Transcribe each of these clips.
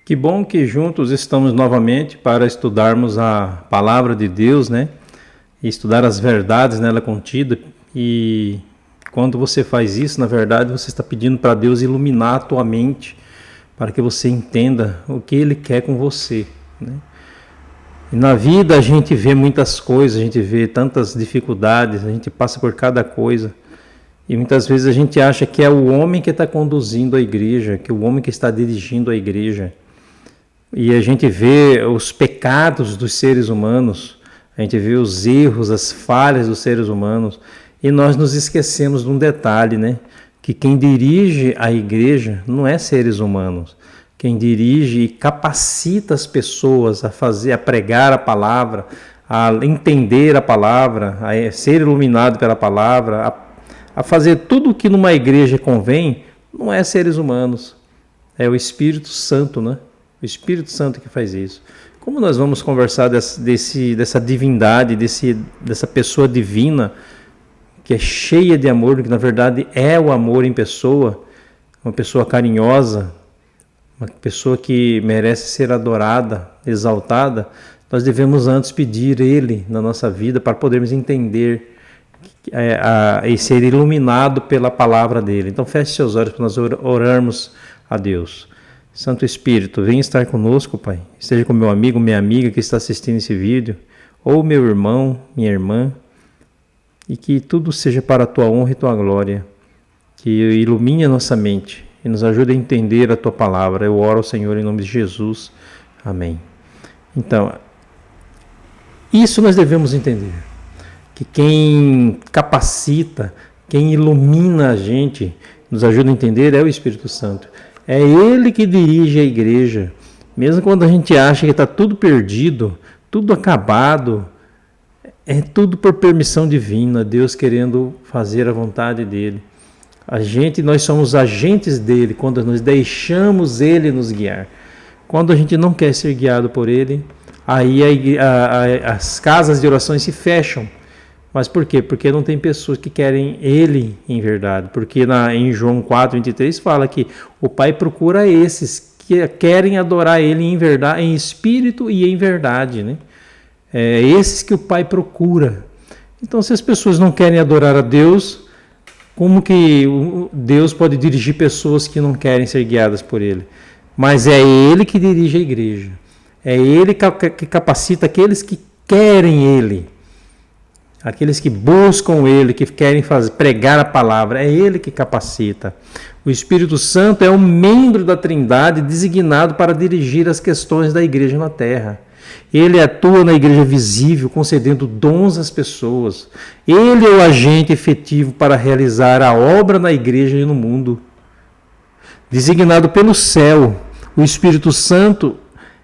Que bom que juntos estamos novamente para estudarmos a palavra de Deus, né? E estudar as verdades nela contidas. E quando você faz isso, na verdade, você está pedindo para Deus iluminar a tua mente para que você entenda o que Ele quer com você, né? E na vida a gente vê muitas coisas, a gente vê tantas dificuldades, a gente passa por cada coisa. E muitas vezes a gente acha que é o homem que está conduzindo a igreja, que é o homem que está dirigindo a igreja. E a gente vê os pecados dos seres humanos, a gente vê os erros, as falhas dos seres humanos, e nós nos esquecemos de um detalhe, né? Que quem dirige a igreja não é seres humanos. Quem dirige e capacita as pessoas a pregar a palavra, a entender a palavra, a ser iluminado pela palavra, a fazer tudo o que numa igreja convém, não é seres humanos, é o Espírito Santo, né? O Espírito Santo que faz isso. Como nós vamos conversar dessa divindade, dessa pessoa divina, que é cheia de amor, que na verdade é o amor em pessoa, uma pessoa carinhosa, uma pessoa que merece ser adorada, exaltada, nós devemos antes pedir Ele na nossa vida para podermos entender e ser iluminado pela palavra dEle. Então feche seus olhos para nós orarmos a Deus. Santo Espírito, venha estar conosco, Pai. Esteja com meu amigo, minha amiga que está assistindo esse vídeo, ou meu irmão, minha irmã, e que tudo seja para a Tua honra e Tua glória, que ilumine a nossa mente e nos ajude a entender a Tua palavra. Eu oro ao Senhor em nome de Jesus. Amém. Então, isso nós devemos entender, que quem capacita, quem ilumina a gente, nos ajuda a entender é o Espírito Santo. É Ele que dirige a igreja. Mesmo quando a gente acha que está tudo perdido, tudo acabado, é tudo por permissão divina, Deus querendo fazer a vontade dEle. Nós somos agentes dEle quando nós deixamos Ele nos guiar. Quando a gente não quer ser guiado por Ele, aí as casas de orações se fecham. Mas por quê? Porque não tem pessoas que querem Ele em verdade. Porque em João 4:23 fala que o Pai procura esses que querem adorar Ele em verdade, em espírito e em verdade, né? É esses que o Pai procura. Então, se as pessoas não querem adorar a Deus, como que Deus pode dirigir pessoas que não querem ser guiadas por Ele? Mas é Ele que dirige a igreja. É Ele que capacita aqueles que querem Ele. Aqueles que buscam Ele, que querem pregar a palavra, é Ele que capacita. O Espírito Santo é um membro da Trindade designado para dirigir as questões da igreja na terra. Ele atua na igreja visível, concedendo dons às pessoas. Ele é o agente efetivo para realizar a obra na igreja e no mundo. Designado pelo céu, o Espírito Santo,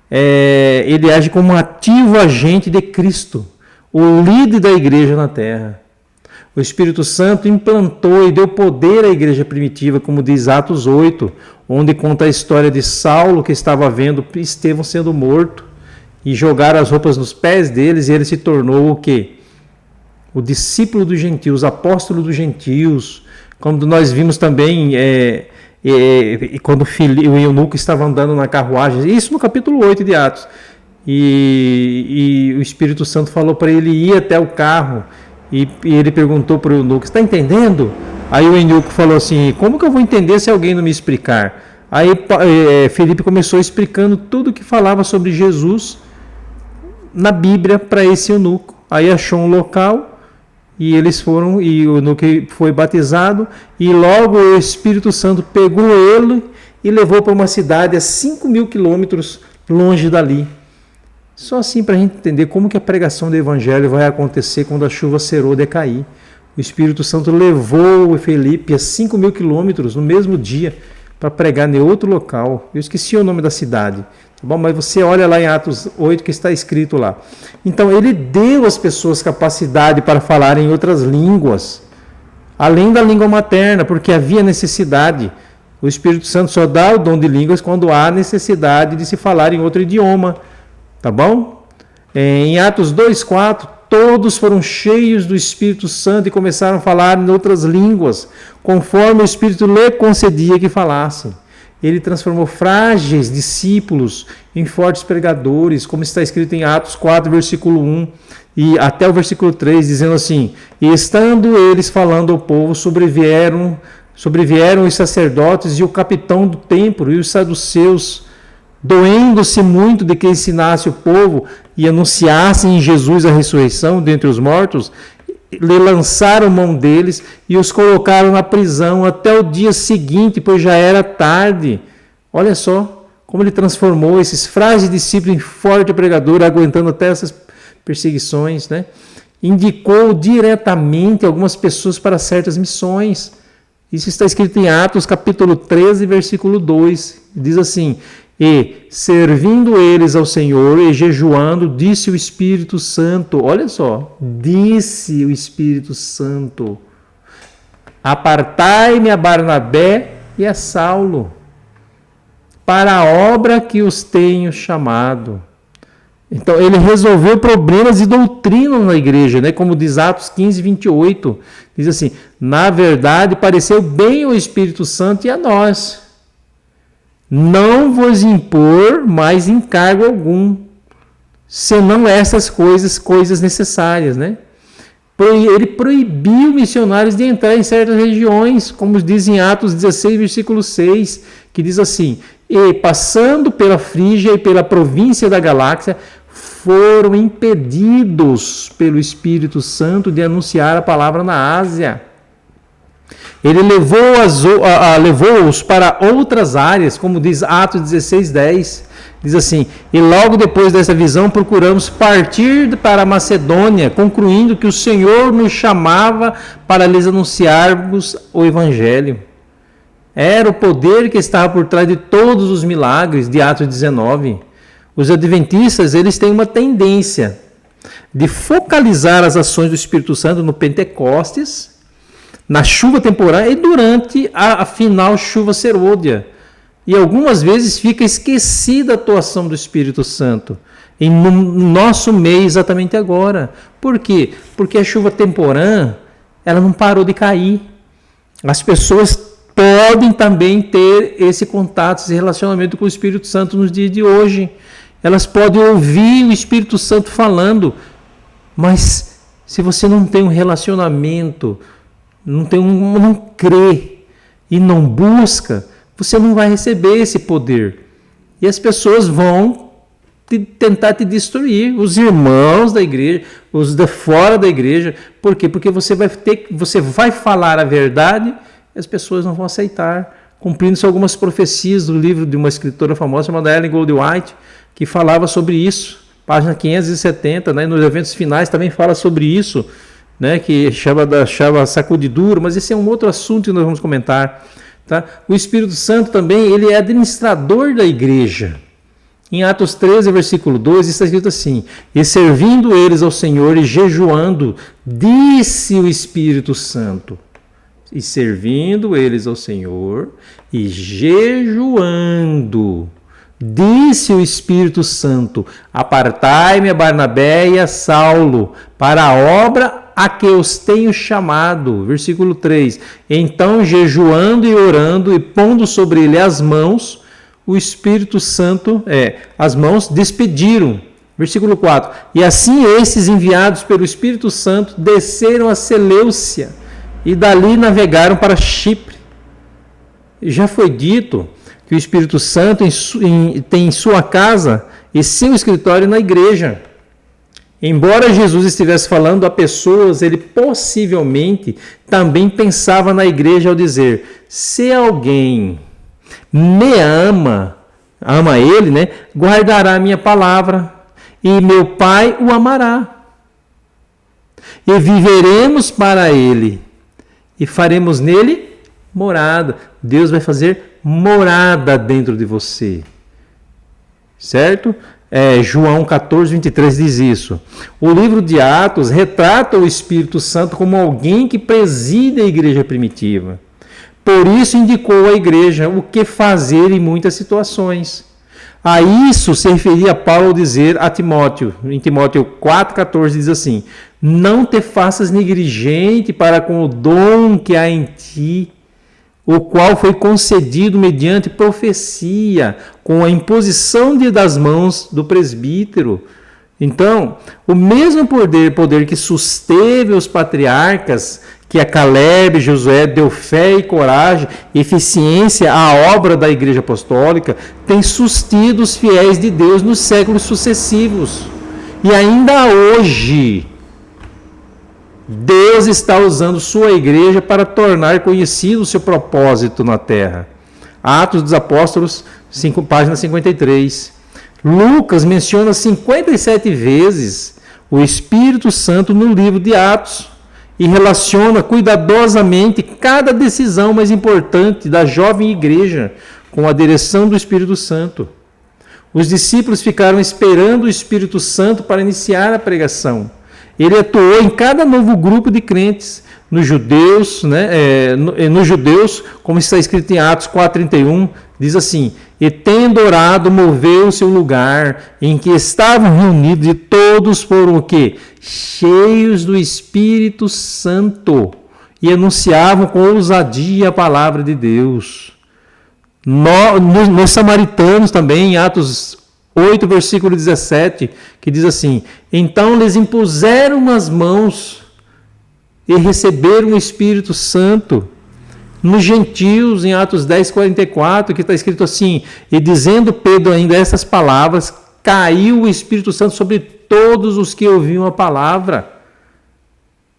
ele age como um ativo agente de Cristo, o líder da igreja na terra. O Espírito Santo implantou e deu poder à igreja primitiva, como diz Atos 8, onde conta a história de Saulo, que estava vendo Estevão sendo morto, e jogaram as roupas nos pés deles, e ele se tornou o quê? O discípulo dos gentios, apóstolo dos gentios. Quando nós vimos também, quando o eunuco estava andando na carruagem, isso no capítulo 8 de Atos, e o Espírito Santo falou para ele ir até o carro, e ele perguntou para o eunuco, está entendendo? Aí o eunuco falou assim, como que eu vou entender se alguém não me explicar? Aí Felipe começou explicando tudo que falava sobre Jesus na Bíblia para esse eunuco. Aí achou um local e eles foram, e o eunuco foi batizado, e logo o Espírito Santo pegou ele e levou para uma cidade a 5.000 quilômetros longe dali. Só assim para a gente entender como que a pregação do Evangelho vai acontecer quando a chuva cessou de cair. O Espírito Santo levou o Felipe a 5.000 quilômetros no mesmo dia para pregar em outro local. Eu esqueci o nome da cidade, tá bom? Mas você olha lá em Atos 8 que está escrito lá. Então ele deu às pessoas capacidade para falar em outras línguas, além da língua materna, porque havia necessidade. O Espírito Santo só dá o dom de línguas quando há necessidade de se falar em outro idioma. Tá bom? Em Atos 2:4, todos foram cheios do Espírito Santo e começaram a falar em outras línguas, conforme o Espírito lhe concedia que falassem. Ele transformou frágeis discípulos em fortes pregadores, como está escrito em Atos 4, versículo 1 e até o versículo 3, dizendo assim: e estando eles falando ao povo, sobrevieram os sacerdotes e o capitão do templo e os saduceus, doendo-se muito de que ensinasse o povo e anunciasse em Jesus a ressurreição dentre os mortos, lhe lançaram mão deles e os colocaram na prisão até o dia seguinte, pois já era tarde. Olha só como ele transformou esses frágeis discípulos em forte pregador, aguentando até essas perseguições, né? Indicou diretamente algumas pessoas para certas missões. Isso está escrito em Atos capítulo 13, versículo 2. Diz assim: e servindo eles ao Senhor e jejuando, disse o Espírito Santo, olha só, disse o Espírito Santo: apartai-me a Barnabé e a Saulo para a obra que os tenho chamado. Então, ele resolveu problemas de doutrina na igreja, né? Como diz Atos 15, 28. Diz assim: na verdade, pareceu bem ao Espírito Santo e a nós não vos impor mais encargo algum, senão essas coisas necessárias, né? Ele proibiu missionários de entrar em certas regiões, como diz em Atos 16, versículo 6, que diz assim: e passando pela Frígia e pela província da Galáxia, foram impedidos pelo Espírito Santo de anunciar a palavra na Ásia. Ele levou-os para outras áreas, como diz Atos 16, 10. Diz assim: e logo depois dessa visão procuramos partir para a Macedônia, concluindo que o Senhor nos chamava para lhes anunciarmos o Evangelho. Era o poder que estava por trás de todos os milagres de Atos 19. Os adventistas, eles têm uma tendência de focalizar as ações do Espírito Santo no Pentecostes, na chuva temporária e durante a final chuva serôdia. E algumas vezes fica esquecida a atuação do Espírito Santo no nosso meio exatamente agora. Por quê? Porque a chuva temporã, ela não parou de cair. As pessoas podem também ter esse contato, esse relacionamento com o Espírito Santo nos dias de hoje. Elas podem ouvir o Espírito Santo falando, mas se você não tem um relacionamento, não crê e não busca, você não vai receber esse poder. E as pessoas vão tentar te destruir, os irmãos da igreja, os de fora da igreja. Por quê? Porque você vai falar a verdade e as pessoas não vão aceitar, cumprindo-se algumas profecias do livro de uma escritora famosa chamada Ellen Goldwhite, que falava sobre isso, página 570, né? Nos eventos finais também fala sobre isso, né? Que chama sacudidura, mas esse é um outro assunto que nós vamos comentar. Tá? O Espírito Santo também, ele é administrador da igreja. Em Atos 13, versículo 2, está escrito assim: e servindo eles ao Senhor e jejuando, disse o Espírito Santo. E servindo eles ao Senhor e jejuando, disse o Espírito Santo: apartai-me a Barnabé e a Saulo para a obra a que os tenho chamado. Versículo 3. Então, jejuando e orando e pondo sobre ele as mãos, o Espírito Santo, as mãos despediram. Versículo 4. E assim esses enviados pelo Espírito Santo desceram a Seleucia e dali navegaram para Chipre. Já foi dito que o Espírito Santo tem sua casa e seu escritório na igreja. Embora Jesus estivesse falando a pessoas, ele possivelmente também pensava na igreja ao dizer: se alguém me ama ele, né, guardará a minha palavra e meu Pai o amará. E viveremos para ele e faremos nele morada. Deus vai fazer morada dentro de você. Certo? João 14, 23 diz isso. O livro de Atos retrata o Espírito Santo como alguém que preside a igreja primitiva. Por isso indicou à igreja o que fazer em muitas situações. A isso se referia Paulo ao dizer a Timóteo, em Timóteo 4,14 diz assim: não te faças negligente para com o dom que há em ti, o qual foi concedido mediante profecia, com a imposição das mãos do presbítero. Então, o mesmo poder que susteve os patriarcas, que a Caleb, Josué deu fé e coragem, eficiência à obra da Igreja Apostólica, tem sustido os fiéis de Deus nos séculos sucessivos. E ainda hoje, Deus está usando sua igreja para tornar conhecido o seu propósito na terra. Atos dos Apóstolos, página 53. Lucas menciona 57 vezes o Espírito Santo no livro de Atos e relaciona cuidadosamente cada decisão mais importante da jovem igreja com a direção do Espírito Santo. Os discípulos ficaram esperando o Espírito Santo para iniciar a pregação. Ele atuou em cada novo grupo de crentes, nos judeus, nos judeus, como está escrito em Atos 4,31, diz assim: e tendo orado, moveu-se o lugar em que estavam reunidos, e todos foram o quê? Cheios do Espírito Santo, e anunciavam com ousadia a palavra de Deus. Nos samaritanos também, em Atos 8, versículo 17, que diz assim: então lhes impuseram as mãos e receberam o Espírito Santo. Nos gentios, em Atos 10, 44, que está escrito assim: e dizendo Pedro ainda essas palavras, caiu o Espírito Santo sobre todos os que ouviam a palavra.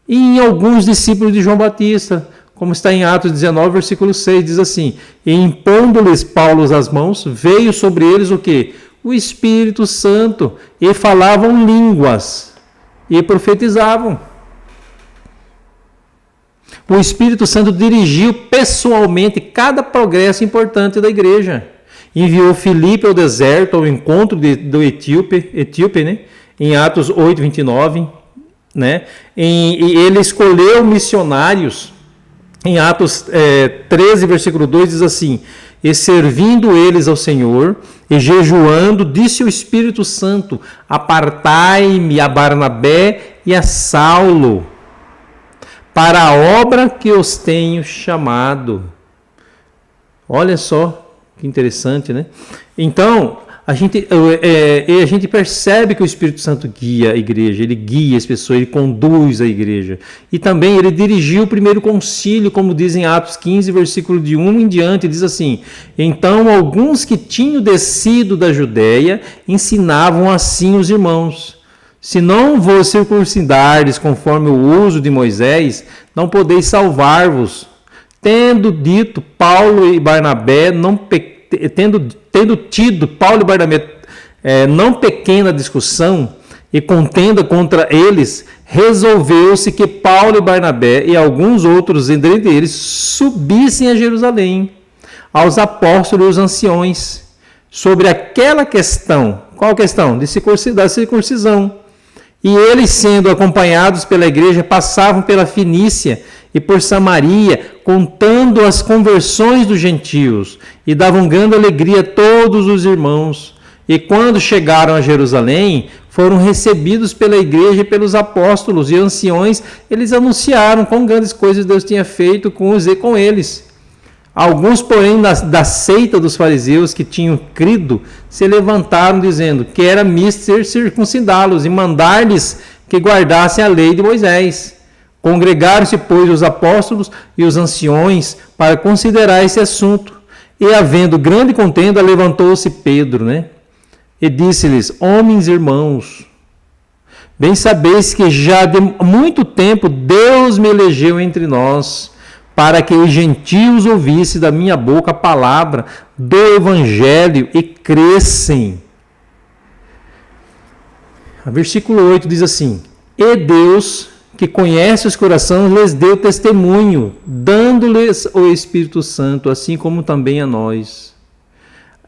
E em alguns discípulos de João Batista, como está em Atos 19, versículo 6, diz assim: e impondo-lhes Paulo as mãos, veio sobre eles o quê? O Espírito Santo, e falavam línguas, e profetizavam. O Espírito Santo dirigiu pessoalmente cada progresso importante da igreja. Enviou Filipe ao deserto, ao encontro do etíope, né? Em Atos 8, 29. Né? E ele escolheu missionários. Em Atos 13, versículo 2, diz assim: e servindo eles ao Senhor, e jejuando, disse o Espírito Santo: apartai-me a Barnabé e a Saulo, para a obra que os tenho chamado. Olha só que interessante, né? Então, a gente percebe que o Espírito Santo guia a igreja, ele guia as pessoas, ele conduz a igreja. E também ele dirigiu o primeiro concílio, como diz em Atos 15, versículo de 1 em diante, diz assim: então alguns que tinham descido da Judéia ensinavam assim os irmãos: se não vos circuncidardes conforme o uso de Moisés, não podeis salvar-vos. Tendo dito Paulo e Barnabé, tendo tido Paulo e Barnabé não pequena discussão e contenda contra eles, resolveu-se que Paulo e Barnabé e alguns outros entre eles subissem a Jerusalém aos apóstolos e os anciões sobre aquela questão. Qual questão? Da circuncisão. E eles, sendo acompanhados pela igreja, passavam pela Fenícia e por Samaria, contando as conversões dos gentios, e davam grande alegria a todos os irmãos. E quando chegaram a Jerusalém, foram recebidos pela igreja e pelos apóstolos e anciões. Eles anunciaram quão grandes coisas Deus tinha feito com eles. Alguns, porém, da seita dos fariseus que tinham crido, se levantaram dizendo que era mister circuncidá-los e mandar-lhes que guardassem a lei de Moisés. Congregaram-se, pois, os apóstolos e os anciões para considerar esse assunto. E, havendo grande contenda, levantou-se Pedro, e disse-lhes: homens irmãos, bem sabeis que já de muito tempo Deus me elegeu entre nós, para que os gentios ouvissem da minha boca a palavra do Evangelho e crescem. Versículo 8 diz assim: e Deus, que conhece os corações, lhes deu testemunho, dando-lhes o Espírito Santo, assim como também a nós.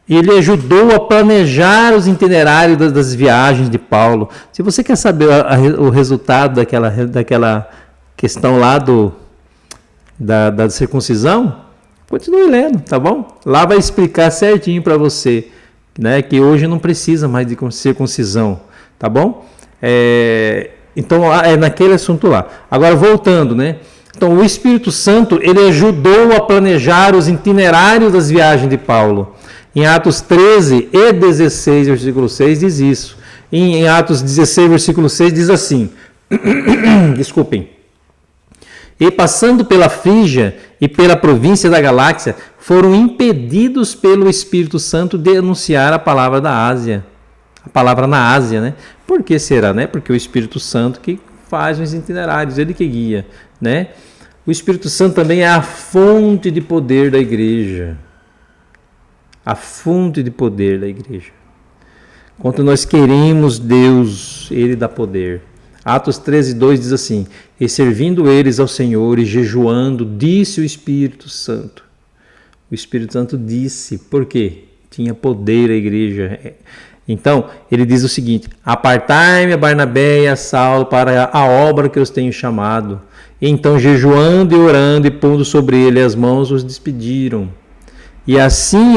Ele ajudou a planejar os itinerários das viagens de Paulo. Se você quer saber o resultado daquela questão lá da circuncisão, continue lendo, tá bom? Lá vai explicar certinho para você, que hoje não precisa mais de circuncisão, tá bom? Então é naquele assunto lá. Agora voltando, Então, o Espírito Santo, ele ajudou a planejar os itinerários das viagens de Paulo. Em Atos 13 e 16, versículo 6, diz isso. Em Atos 16, versículo 6, diz assim, desculpem. E passando pela Frígia e pela província da Galáxia, foram impedidos pelo Espírito Santo de anunciar a palavra da Ásia. A palavra na Ásia, né? Por que será, né? Porque o Espírito Santo que faz os itinerários, ele que guia, né? O Espírito Santo também é a fonte de poder da igreja. A fonte de poder da igreja. Quando nós queremos Deus, ele dá poder. Atos 13, 2 diz assim, e servindo eles ao Senhor e jejuando, disse o Espírito Santo. O Espírito Santo disse, por quê? Tinha poder a igreja. Então, ele diz o seguinte, apartai-me a Barnabé e a Saulo para a obra que eu os tenho chamado. E então, jejuando e orando e pondo sobre ele as mãos, os despediram. E assim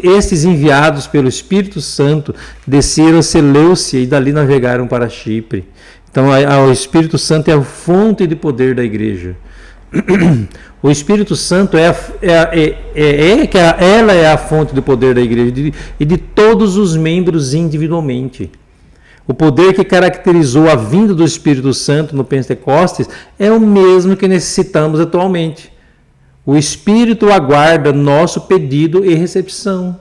estes enviados pelo Espírito Santo desceram a Seleucia e dali navegaram para Chipre. Então, o Espírito Santo é a fonte de poder da igreja. O Espírito Santo ela é a fonte de poder da igreja e de todos os membros individualmente. O poder que caracterizou a vinda do Espírito Santo no Pentecostes é o mesmo que necessitamos atualmente. O Espírito aguarda nosso pedido e recepção.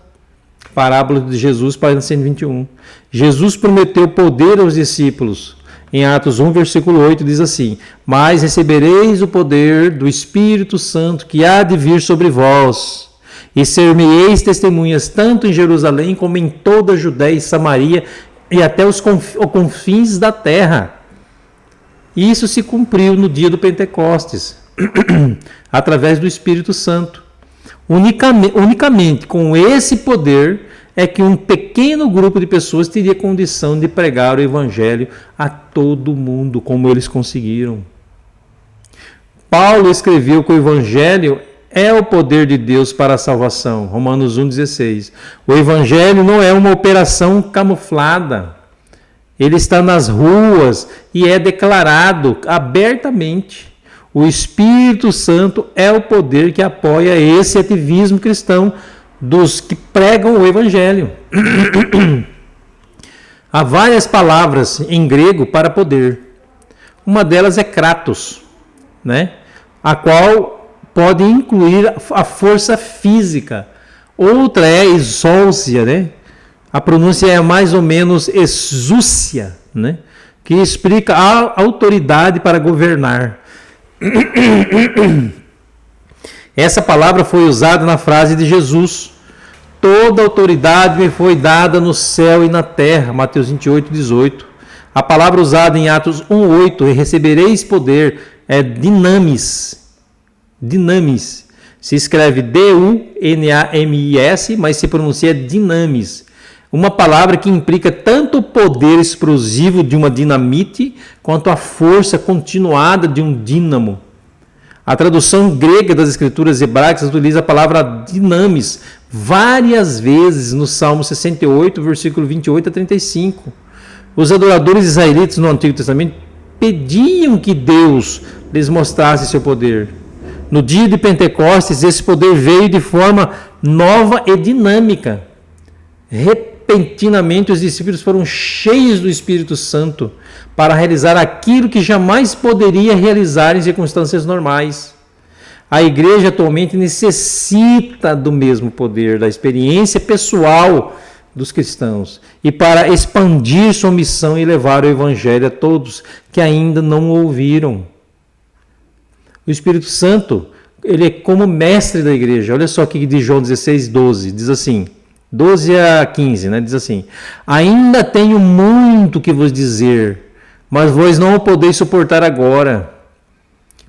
Parábola de Jesus, página 121. Jesus prometeu poder aos discípulos. Em Atos 1, versículo 8, diz assim, mas recebereis o poder do Espírito Santo que há de vir sobre vós, e ser-me-eis testemunhas tanto em Jerusalém como em toda a Judéia e Samaria e até os confins da terra. Isso se cumpriu no dia do Pentecostes, através do Espírito Santo. Unicamente com esse poder é que um pequeno grupo de pessoas teria condição de pregar o Evangelho a todo mundo, como eles conseguiram. Paulo escreveu que o Evangelho é o poder de Deus para a salvação. Romanos 1,16. O Evangelho não é uma operação camuflada. Ele está nas ruas e é declarado abertamente. O Espírito Santo é o poder que apoia esse ativismo cristão dos que pregam o Evangelho. Há várias palavras em grego para poder. Uma delas é kratos, né? A qual pode incluir a força física. Outra é exousia, né? A pronúncia é mais ou menos exúcia, né? Que explica a autoridade para governar. Essa palavra foi usada na frase de Jesus. Toda autoridade me foi dada no céu e na terra. Mateus 28, 18. A palavra usada em Atos 1,8, recebereis poder, é dinamis. Dinamis. Se escreve D-U-N-A-M-I-S, mas se pronuncia dinamis. Uma palavra que implica tanto o poder explosivo de uma dinamite, quanto a força continuada de um dínamo. A tradução grega das escrituras hebraicas utiliza a palavra dinamis várias vezes no Salmo 68, versículo 28 a 35. Os adoradores israelitas no Antigo Testamento pediam que Deus lhes mostrasse seu poder. No dia de Pentecostes, esse poder veio de forma nova e dinâmica. Repentinamente, os discípulos foram cheios do Espírito Santo para realizar aquilo que jamais poderia realizar em circunstâncias normais. A igreja atualmente necessita do mesmo poder, da experiência pessoal dos cristãos, e para expandir sua missão e levar o Evangelho a todos que ainda não o ouviram. O Espírito Santo, ele é como mestre da igreja. Olha só aqui de João 16, 12, diz assim, 12 a 15, né? Diz assim, ainda tenho muito que vos dizer, mas vós não o podeis suportar agora.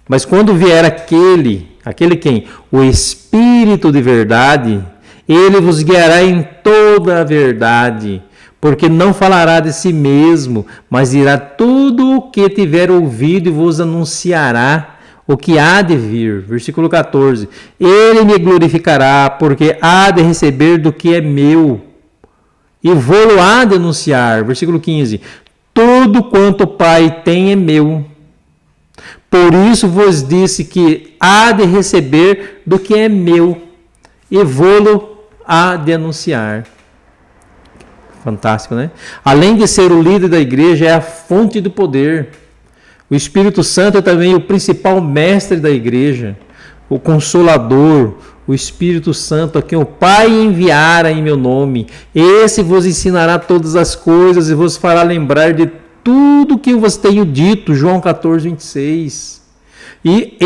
Mas quando vier aquele quem? O Espírito de verdade, ele vos guiará em toda a verdade, porque não falará de si mesmo, mas dirá tudo o que tiver ouvido e vos anunciará o que há de vir. Versículo 14. Ele me glorificará, porque há de receber do que é meu, e vou-lo há de anunciar. Versículo 15. Tudo quanto o Pai tem é meu. Por isso vos disse que há de receber do que é meu, e vô-lo há de anunciar. Fantástico, né? Além de ser o líder da igreja, é a fonte do poder. O Espírito Santo é também o principal mestre da igreja, o consolador, o Espírito Santo, a quem o Pai enviara em meu nome. Esse vos ensinará todas as coisas e vos fará lembrar de tudo que eu vos tenho dito. João 14, 26. E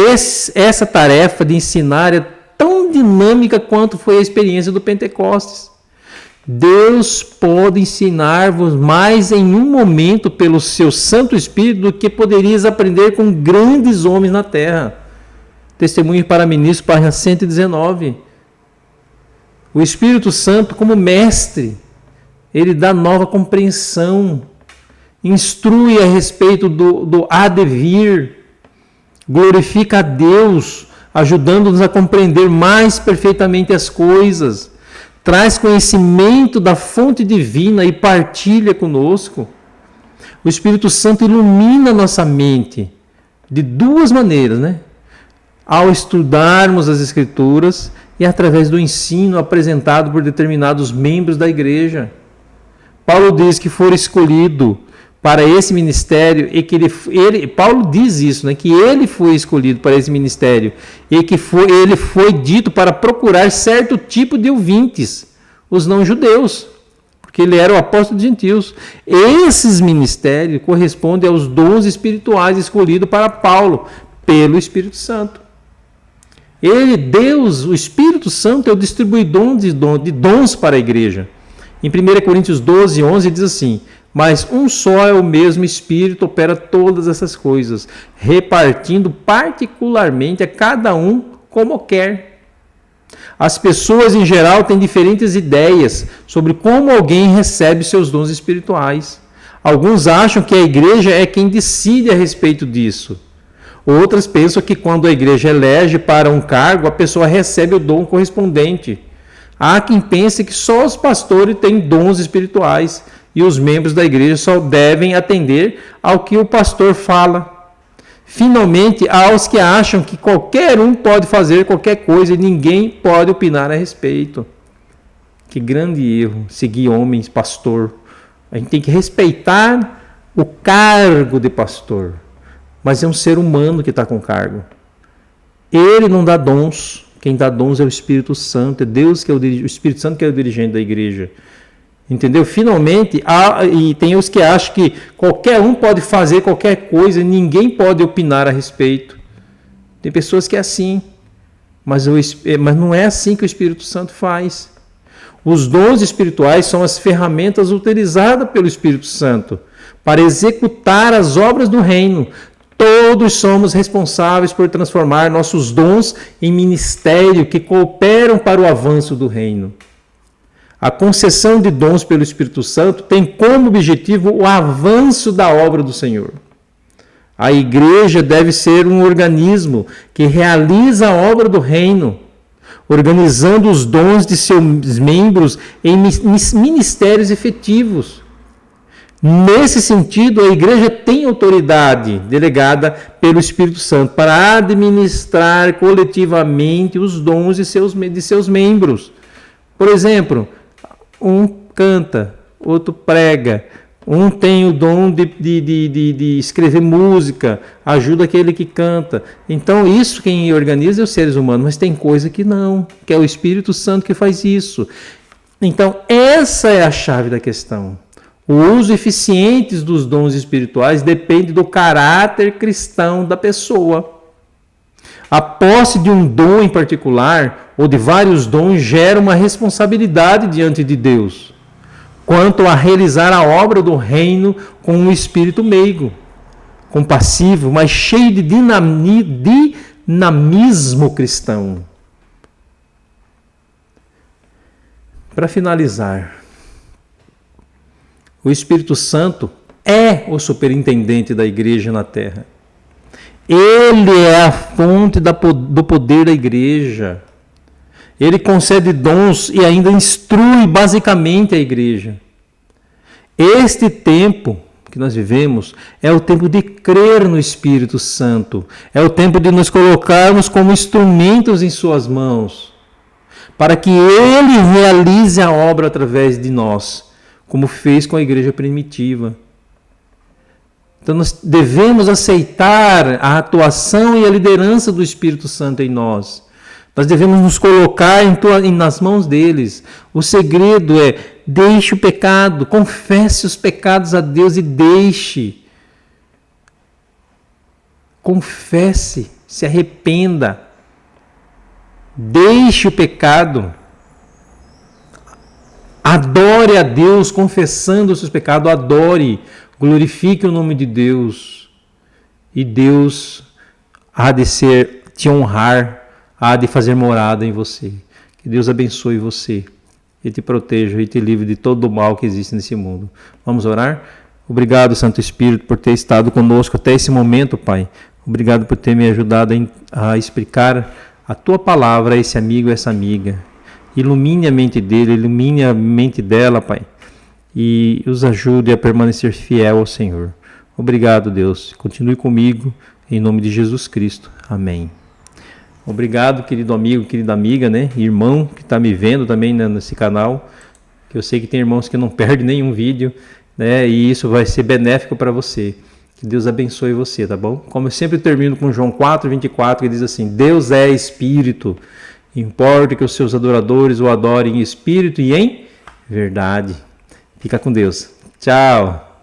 essa tarefa de ensinar é tão dinâmica quanto foi a experiência do Pentecostes. Deus pode ensinar-vos mais em um momento pelo seu Santo Espírito do que poderias aprender com grandes homens na terra. Testemunho para Ministros, página 119. O Espírito Santo, como mestre, ele dá nova compreensão, instrui a respeito do há de vir, glorifica a Deus, ajudando-nos a compreender mais perfeitamente as coisas, traz conhecimento da fonte divina e partilha conosco. O Espírito Santo ilumina nossa mente de duas maneiras, né? Ao estudarmos as Escrituras e através do ensino apresentado por determinados membros da igreja. Paulo diz que for escolhido para esse ministério e que Paulo diz isso, né, que ele foi escolhido para esse ministério e que ele foi dito para procurar certo tipo de ouvintes, os não-judeus, porque ele era o apóstolo de gentios. Esses ministérios correspondem aos dons espirituais escolhidos para Paulo pelo Espírito Santo. Deus, o Espírito Santo, é o distribuidor de dons para a igreja. Em 1 Coríntios 12, 11 diz assim: mas um só é o mesmo Espírito, opera todas essas coisas, repartindo particularmente a cada um como quer. As pessoas em geral têm diferentes ideias sobre como alguém recebe seus dons espirituais. Alguns acham que a igreja é quem decide a respeito disso. Outras pensam que quando a igreja elege para um cargo, a pessoa recebe o dom correspondente. Há quem pense que só os pastores têm dons espirituais e os membros da igreja só devem atender ao que o pastor fala. Finalmente, há os que acham que qualquer um pode fazer qualquer coisa e ninguém pode opinar a respeito. Que grande erro seguir homens, pastor. A gente tem que respeitar o cargo de pastor. Mas é um ser humano que está com cargo. Ele não dá dons. Quem dá dons é o Espírito Santo. É Deus que é o Espírito Santo que é o dirigente da igreja. Entendeu? Finalmente, e tem os que acham que qualquer um pode fazer qualquer coisa e ninguém pode opinar a respeito. Tem pessoas que é assim. Mas não é assim que o Espírito Santo faz. Os dons espirituais são as ferramentas utilizadas pelo Espírito Santo para executar as obras do reino. Todos somos responsáveis por transformar nossos dons em ministério que cooperam para o avanço do reino. A concessão de dons pelo Espírito Santo tem como objetivo o avanço da obra do Senhor. A igreja deve ser um organismo que realiza a obra do reino, organizando os dons de seus membros em ministérios efetivos. Nesse sentido, a igreja tem autoridade delegada pelo Espírito Santo para administrar coletivamente os dons de seus membros. Por exemplo, um canta, outro prega, um tem o dom de escrever música, ajuda aquele que canta. Então, isso quem organiza é os seres humanos, mas tem coisa que não, que é o Espírito Santo que faz isso. Então, essa é a chave da questão. O uso eficiente dos dons espirituais depende do caráter cristão da pessoa. A posse de um dom em particular, ou de vários dons, gera uma responsabilidade diante de Deus, quanto a realizar a obra do reino com um espírito meigo, compassivo, mas cheio de dinamismo cristão. Para finalizar, o Espírito Santo é o superintendente da igreja na terra. Ele é a fonte do poder da igreja. Ele concede dons e ainda instrui basicamente a igreja. Este tempo que nós vivemos é o tempo de crer no Espírito Santo. É o tempo de nos colocarmos como instrumentos em suas mãos, para que Ele realize a obra através de nós, como fez com a igreja primitiva. Então nós devemos aceitar a atuação e a liderança do Espírito Santo em nós. Nós devemos nos colocar nas mãos deles. O segredo é: deixe o pecado, confesse os pecados a Deus e deixe. Confesse, se arrependa. Deixe o pecado. Adore a Deus confessando os seus pecados. Adore, glorifique o nome de Deus. E Deus há de te honrar, há de fazer morada em você. Que Deus abençoe você e te proteja e te livre de todo o mal que existe nesse mundo. Vamos orar? Obrigado, Santo Espírito, por ter estado conosco até esse momento, Pai. Obrigado por ter me ajudado a explicar a Tua palavra a esse amigo e essa amiga. Ilumine a mente dele, ilumine a mente dela, Pai. E os ajude a permanecer fiel ao Senhor. Obrigado, Deus. Continue comigo, em nome de Jesus Cristo. Amém. Obrigado, querido amigo, querida amiga, né? Irmão que está me vendo também, né, nesse canal. Que eu sei que tem irmãos que não perdem nenhum vídeo, né? E isso vai ser benéfico para você. Que Deus abençoe você, tá bom? Como eu sempre termino com João 4:24, que diz assim: Deus é Espírito. Importa que os seus adoradores o adorem em espírito e em verdade. Fica com Deus. Tchau.